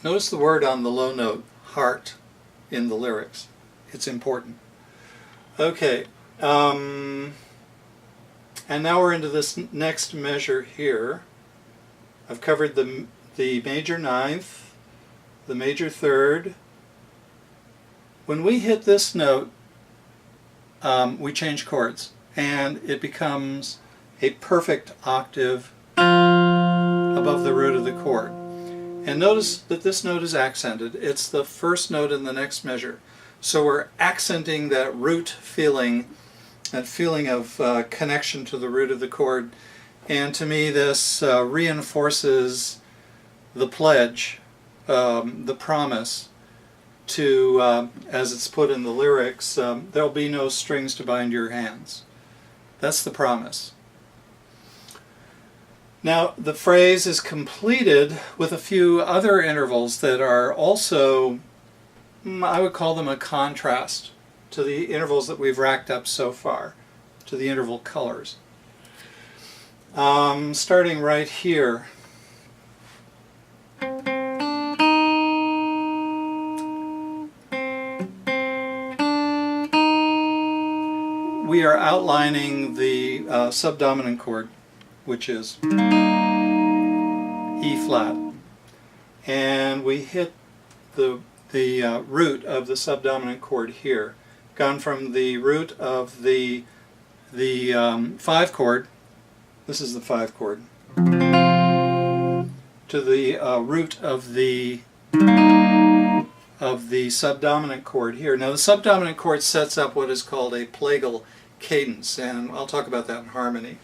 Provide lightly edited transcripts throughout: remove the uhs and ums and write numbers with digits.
Notice the word on the low note, heart, in the lyrics. It's important. Okay, and now we're into this next measure here. I've covered the major ninth, the major third. When we hit this note, we change chords, and it becomes a perfect octave above the root of the chord. And notice that this note is accented. It's the first note in the next measure. So we're accenting that root feeling, that feeling of connection to the root of the chord. And to me this reinforces the pledge, the promise to, as it's put in the lyrics, there'll be no strings to bind your hands. That's the promise. Now the phrase is completed with a few other intervals that are also, I would call them a contrast to the intervals that we've racked up so far, to the interval colors. Starting right here. We are outlining the subdominant chord, which is E flat, and we hit the root of the subdominant chord here, gone from the root of the 5 chord, this is the 5 chord, to the root of the subdominant chord here. Now the subdominant chord sets up what is called a plagal cadence, and I'll talk about that in harmony.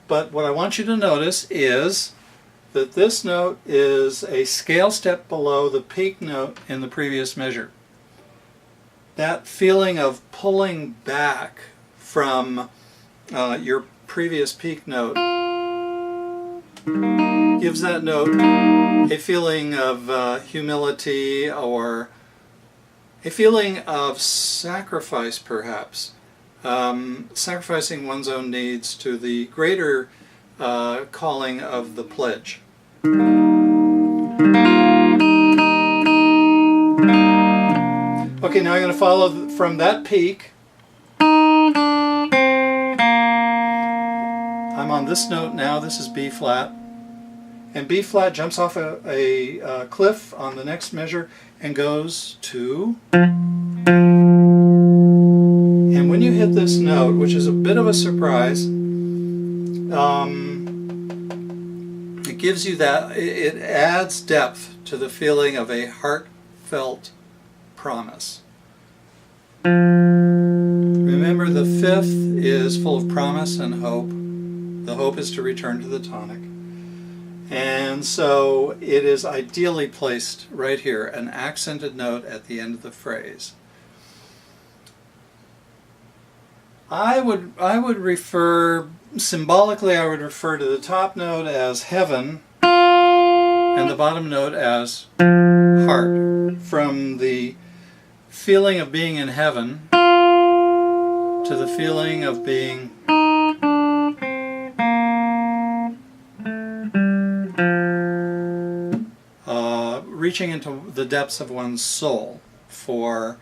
But what I want you to notice is that this note is a scale step below the peak note in the previous measure. That feeling of pulling back from your previous peak note gives that note a feeling of humility, or a feeling of sacrifice perhaps. Sacrificing one's own needs to the greater calling of the pledge. Okay, now I'm going to follow from that peak. I'm on this note now, this is B flat. And B flat jumps off a cliff on the next measure and goes to... And when you hit this note, which is a bit of a surprise, it gives you that, it adds depth to the feeling of a heartfelt promise. Remember, the 5th is full of promise and hope. The hope is to return to the tonic. And so it is ideally placed right here, an accented note at the end of the phrase. I would refer, symbolically I would refer to the top note as heaven and the bottom note as heart. From the feeling of being in heaven to the feeling of being reaching into the depths of one's soul for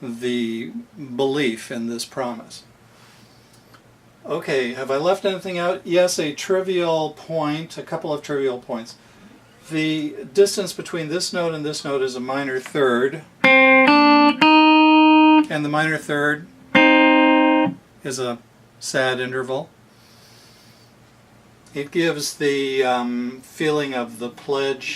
the belief in this promise. Okay, have I left anything out? Yes, a trivial point, a couple of trivial points. The distance between this note and this note is a minor third, and the minor third is a sad interval. It gives the feeling of the pledge,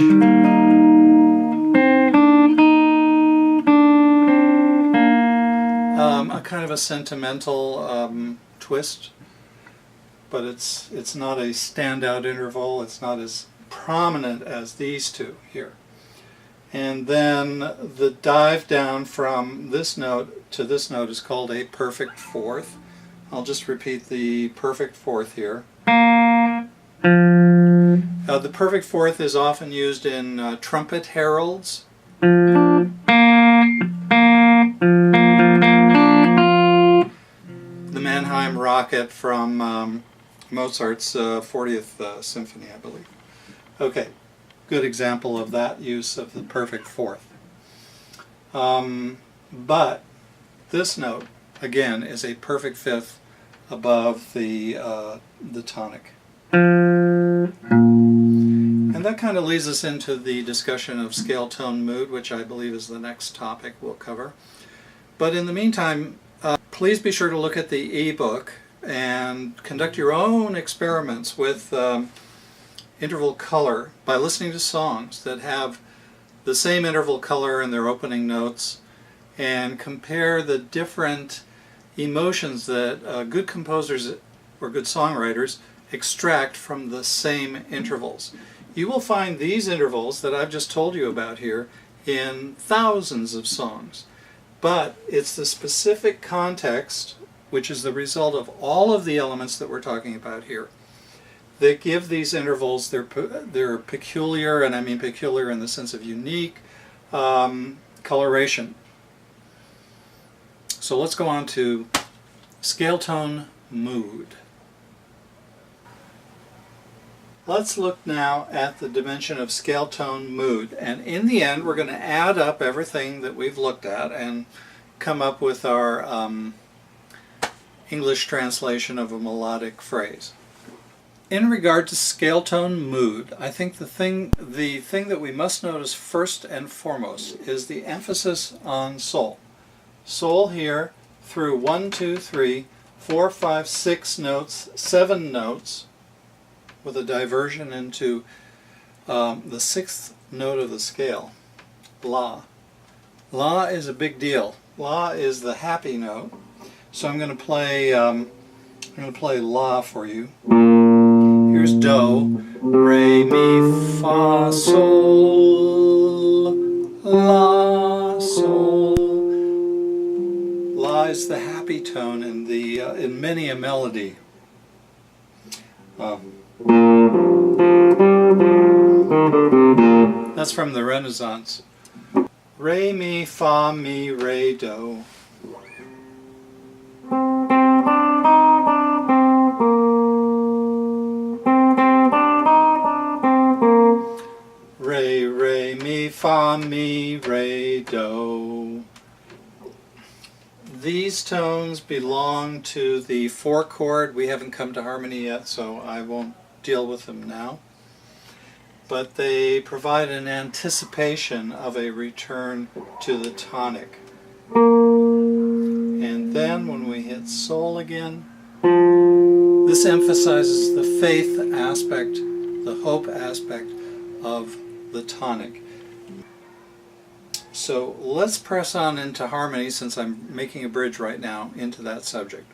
a kind of a sentimental twist, but it's not a standout interval. It's not as prominent as these two here. And then the dive down from this note to this note is called a perfect fourth. I'll just repeat the perfect fourth here. The perfect fourth is often used in trumpet heralds. The Mannheim Rocket from Mozart's 40th Symphony, I believe. Okay, good example of that use of the perfect fourth. But this note, again, is a perfect fifth above the tonic. And that kind of leads us into the discussion of scale tone mood, which I believe is the next topic we'll cover. But in the meantime, please be sure to look at the ebook and conduct your own experiments with interval color by listening to songs that have the same interval color in their opening notes, and compare the different emotions that good composers or good songwriters extract from the same intervals. You will find these intervals that I've just told you about here in thousands of songs, but it's the specific context, which is the result of all of the elements that we're talking about here, that give these intervals their peculiar, and I mean peculiar in the sense of unique, coloration. So let's go on to scale tone mood. Let's look now at the dimension of scale tone mood, and in the end we're going to add up everything that we've looked at and come up with our English translation of a melodic phrase. In regard to scale tone mood, I think the thing that we must notice first and foremost is the emphasis on sol. Sol here through 1, 2, 3, 4, 5, 6 notes, 7 notes, with a diversion into the sixth note of the scale, La. La is a big deal. La is the happy note. So I'm going to play La for you. Here's Do, Re, Mi, Fa, Sol, La, Sol. La is the happy tone in the in many a melody. That's from the Renaissance. Re, Mi, Fa, Mi, Re, Do. Re, Re, Mi, Fa, Mi, Re, Do. These tones belong to the 4 chord. We haven't come to harmony yet, so I won't deal with them now. But they provide an anticipation of a return to the tonic. And then when we hit Sol again, this emphasizes the faith aspect, the hope aspect of the tonic. So let's press on into harmony, since I'm making a bridge right now into that subject.